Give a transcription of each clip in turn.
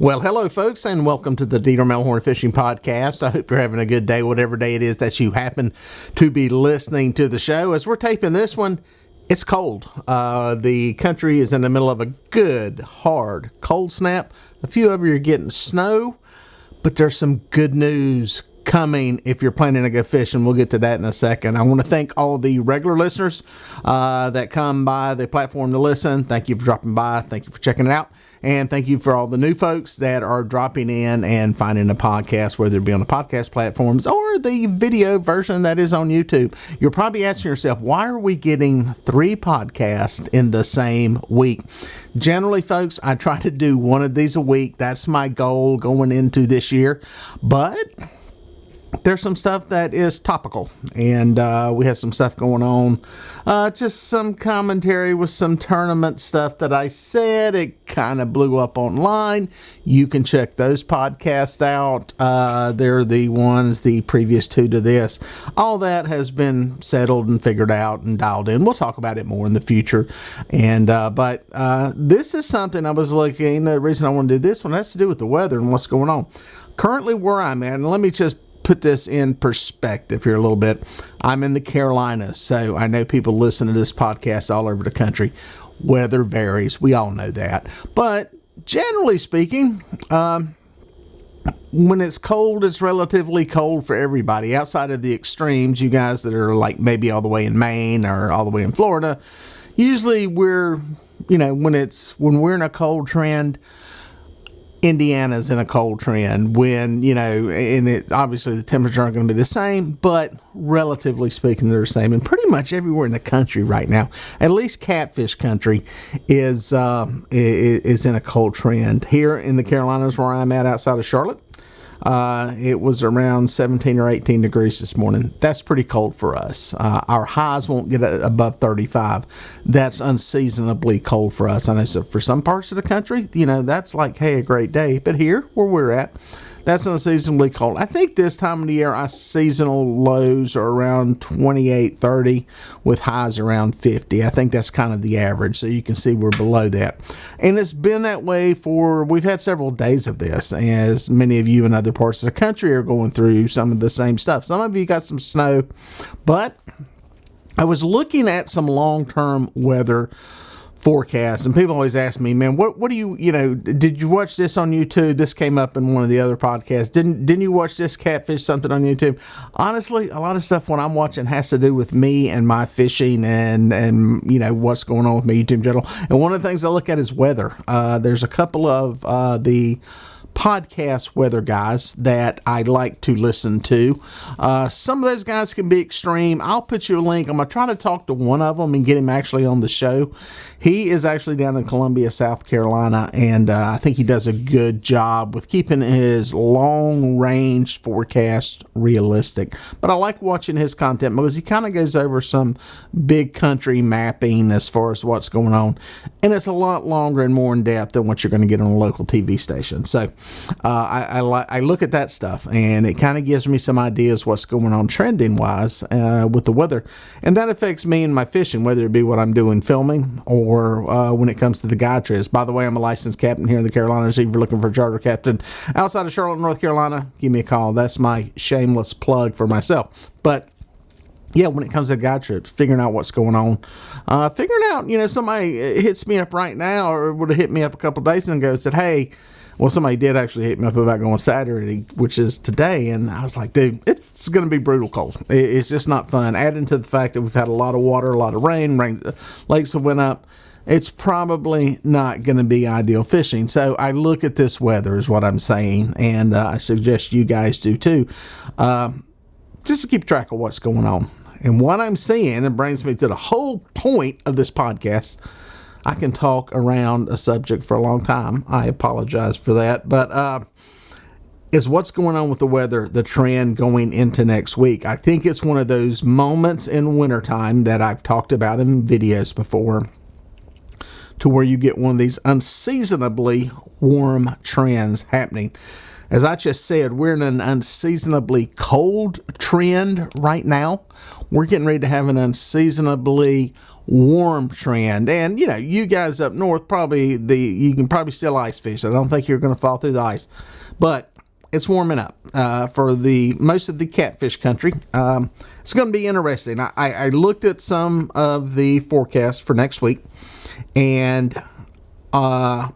Well, hello, folks, and welcome to the Melhorn Fishing Podcast. I hope you're having a good day, whatever day it is that you happen to be listening to the show. As we're taping this one, it's cold. The country is in the middle of a good, hard cold snap. A few of you are getting snow, but there's some good news coming if you're planning to go fishing. We'll get to that in a second. I want to thank all the regular listeners that come by the platform to listen. Thank you for dropping by. Thank you for checking it out. And thank you for all the new folks that are dropping in and finding the podcast, whether it be on the podcast platforms or the video version that is on YouTube. You're probably asking yourself, why are we getting 3 podcasts in the same week? Generally, folks, I try to do one of these a week. That's my goal going into this year. But there's some stuff that is topical, and we have some stuff going on. Just some commentary with some tournament stuff that I said. It kind of blew up online. You can check those podcasts out. They're the ones, the previous 2 to this. All that has been settled and figured out and dialed in. We'll talk about it more in the future. And but this is something I was looking. The reason I want to do this one has to do with the weather and what's going on. Currently where I'm at, and let me just put this in perspective here a little bit. I'm in the Carolinas, so I know people listen to this podcast all over the country. Weather varies. We all know that. But generally speaking, when it's cold, it's relatively cold for everybody. Outside of the extremes, you guys that are like maybe all the way in Maine or all the way in Florida, usually we're, when we're in a cold trend, Indiana's in a cold trend when, and it obviously the temperatures aren't going to be the same, but relatively speaking, they're the same. And pretty much everywhere in the country right now, at least catfish country, is in a cold trend. Here in the Carolinas, where I'm at outside of Charlotte, it was around 17 or 18 degrees this morning. That's pretty cold for us. Our highs won't get above 35. That's unseasonably cold for us. I know, so for some parts of the country, that's like, hey, a great day. But here, where we're at, that's unseasonably cold. I think this time of the year, our seasonal lows are around 28, 30, with highs around 50. I think that's kind of the average, so you can see we're below that. And it's been that way we've had several days of this, as many of you in other parts of the country are going through some of the same stuff. Some of you got some snow, but I was looking at some long-term weather forecast, and people always ask me, man, what do you did you watch this on YouTube? This came up in one of the other podcasts. Didn't you watch this catfish something on YouTube? Honestly, a lot of stuff when I'm watching has to do with me and my fishing and what's going on with my YouTube channel. And one of the things I look at is weather. There's a couple of the podcast weather guys that I like to listen to. Some of those guys can be extreme. I'll put you a link. I'm going to try to talk to one of them and get him actually on the show. He is actually down in Columbia, South Carolina, and I think he does a good job with keeping his long-range forecast realistic. But I like watching his content because he kind of goes over some big country mapping as far as what's going on, and it's a lot longer and more in depth than what you're going to get on a local TV station. So I look at that stuff, and it kind of gives me some ideas what's going on trending wise with the weather, and that affects me and my fishing, whether it be what I'm doing filming or when it comes to the guide trips. By the way, I'm a licensed captain here in the Carolinas. If you're looking for a charter captain outside of Charlotte, North Carolina, give me a call. That's my shameless plug for myself. But yeah, when it comes to guide trips, figuring out what's going on, figuring out, somebody hits me up right now, or would have hit me up a couple days ago and said, hey, well, somebody did actually hit me up about going Saturday, which is today, and I was like, dude, it's going to be brutal cold. It's just not fun. Adding to the fact that we've had a lot of water, a lot of rain, lakes have went up, it's probably not going to be ideal fishing. So I look at this weather is what I'm saying, and I suggest you guys do too, just to keep track of what's going on. And what I'm seeing, it brings me to the whole point of this podcast. I can talk around a subject for a long time. I apologize for that. But is what's going on with the weather, the trend going into next week. I think it's one of those moments in wintertime that I've talked about in videos before, to where you get one of these unseasonably warm trends happening. as I just said, we're in an unseasonably cold trend right now. We're getting ready to have an unseasonably warm trend. And, you guys up north, you can probably still ice fish. I don't think you're going to fall through the ice. But it's warming up for the most of the catfish country. It's going to be interesting. I looked at some of the forecasts for next week, and on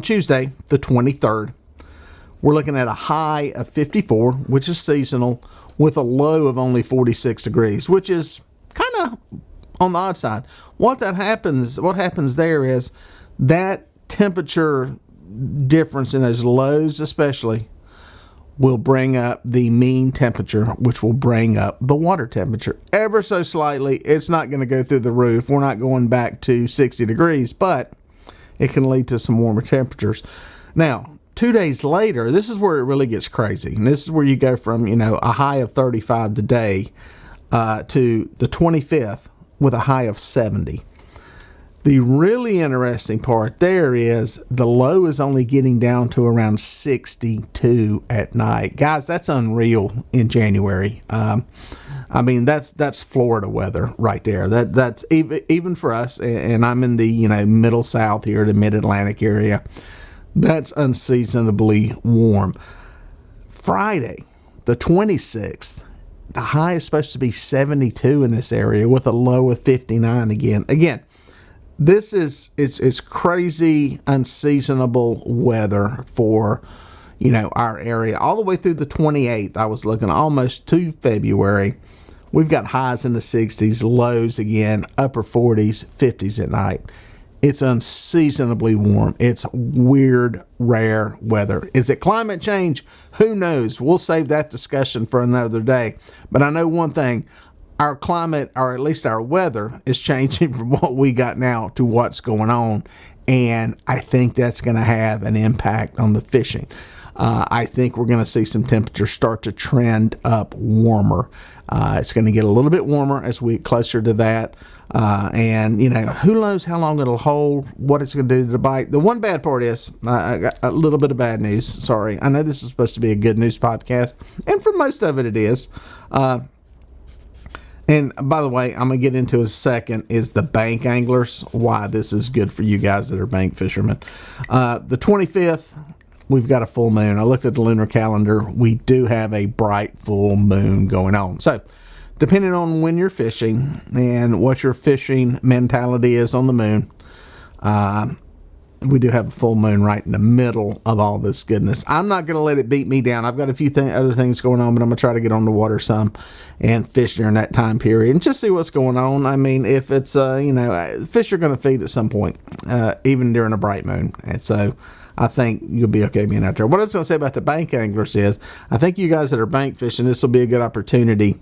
Tuesday, the 23rd, we're looking at a high of 54, which is seasonal, with a low of only 46 degrees, which is kind of on the odd side. What happens there is that temperature difference in those lows especially will bring up the mean temperature, which will bring up the water temperature ever so slightly. It's not going to go through the roof. We're not going back to 60 degrees, but it can lead to some warmer temperatures. Now, 2 days later, this is where it really gets crazy. And this is where you go from, a high of 35 today to the 25th with a high of 70. The really interesting part there is the low is only getting down to around 62 at night. Guys, that's unreal in January. That's Florida weather right there. That's even for us, and I'm in the middle south here, the mid-Atlantic area. That's unseasonably warm. Friday, the 26th, the high is supposed to be 72 in this area with a low of 59 again. Again, this is it's crazy unseasonable weather for our area all the way through the 28th. I was looking almost to February. We've got highs in the 60s, lows again, upper 40s, 50s at night. It's unseasonably warm. It's weird, rare weather. Is it climate change? Who knows? We'll save that discussion for another day. But I know one thing. Our climate, or at least our weather, is changing from what we got now to what's going on. And I think that's going to have an impact on the fishing. I think we're going to see some temperatures start to trend up warmer. It's going to get a little bit warmer as we get closer to that. And who knows how long it'll hold, what it's going to do to the bite. The one bad part is, I got a little bit of bad news. Sorry. I know this is supposed to be a good news podcast, and for most of it, it is. And by the way, I'm going to get into a second is the bank anglers, why this is good for you guys that are bank fishermen. The 25th, we've got a full moon. I looked at the lunar calendar. We do have a bright full moon going on. So depending on when you're fishing and what your fishing mentality is on the moon, we do have a full moon right in the middle of all this goodness. I'm not going to let it beat me down. I've got a few other things going on, but I'm going to try to get on the water some and fish during that time period and just see what's going on. I mean, if it's, fish are going to feed at some point, even during a bright moon. And so I think you'll be okay being out there. What I was going to say about the bank anglers is I think you guys that are bank fishing, this will be a good opportunity,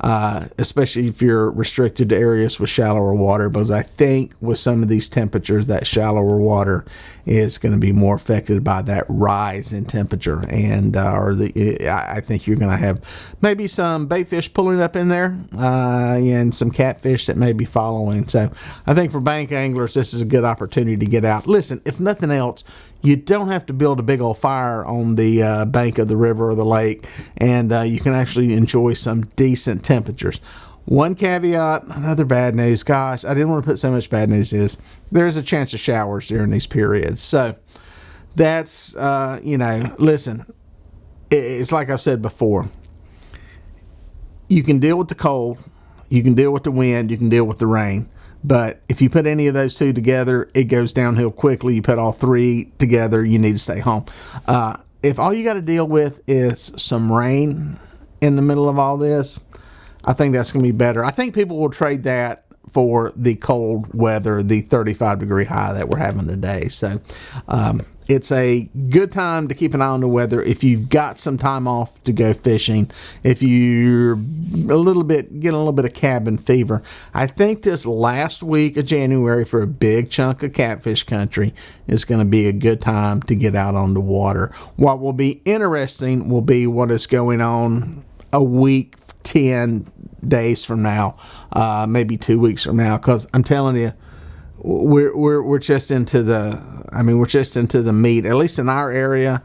especially if you're restricted to areas with shallower water, because I think with some of these temperatures, that shallower water is going to be more affected by that rise in temperature. And I think you're going to have maybe some bait fish pulling up in there and some catfish that may be following. So I think for bank anglers, this is a good opportunity to get out. Listen, if nothing else, you don't have to build a big old fire on the bank of the river or the lake, and you can actually enjoy some decent temperatures. One caveat, another bad news. Gosh, I didn't want to put so much bad news is there's a chance of showers during these periods. So that's, listen, it's like I've said before. You can deal with the cold, you can deal with the wind, you can deal with the rain. But if you put any of those two together, it goes downhill quickly. You put all three together, you need to stay home. If all you got to deal with is some rain in the middle of all this, I think that's going to be better. I think people will trade that for the cold weather, the 35-degree high that we're having today. So it's a good time to keep an eye on the weather. If you've got some time off to go fishing, if you're getting a little bit of cabin fever, I think this last week of January for a big chunk of catfish country is going to be a good time to get out on the water. What will be interesting will be what is going on a week, 10 days from now, maybe 2 weeks from now, because I'm telling you, we're just into the meat, at least in our area.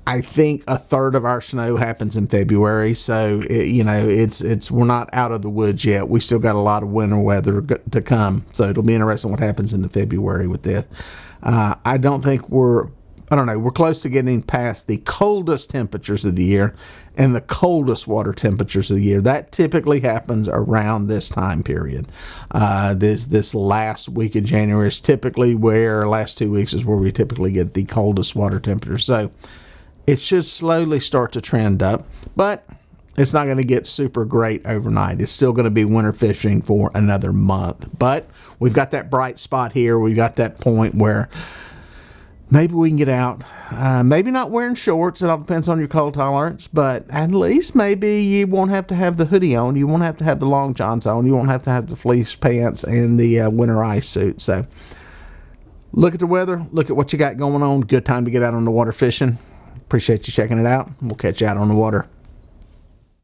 I think a third of our snow happens in February, so we're not out of the woods yet. We still got a lot of winter weather to come, so it'll be interesting what happens into February with this. I don't think we're close to getting past the coldest temperatures of the year and the coldest water temperatures of the year. That typically happens around this time period. This last week of January is typically where, last 2 weeks is where we typically get the coldest water temperatures. So it should slowly start to trend up, but it's not going to get super great overnight. It's still going to be winter fishing for another month. But we've got that bright spot here. We've got that point where maybe we can get out. Maybe not wearing shorts. It all depends on your cold tolerance. But at least maybe you won't have to have the hoodie on. You won't have to have the long johns on. You won't have to have the fleece pants and the winter ice suit. So look at the weather. Look at what you got going on. Good time to get out on the water fishing. Appreciate you checking it out. We'll catch you out on the water.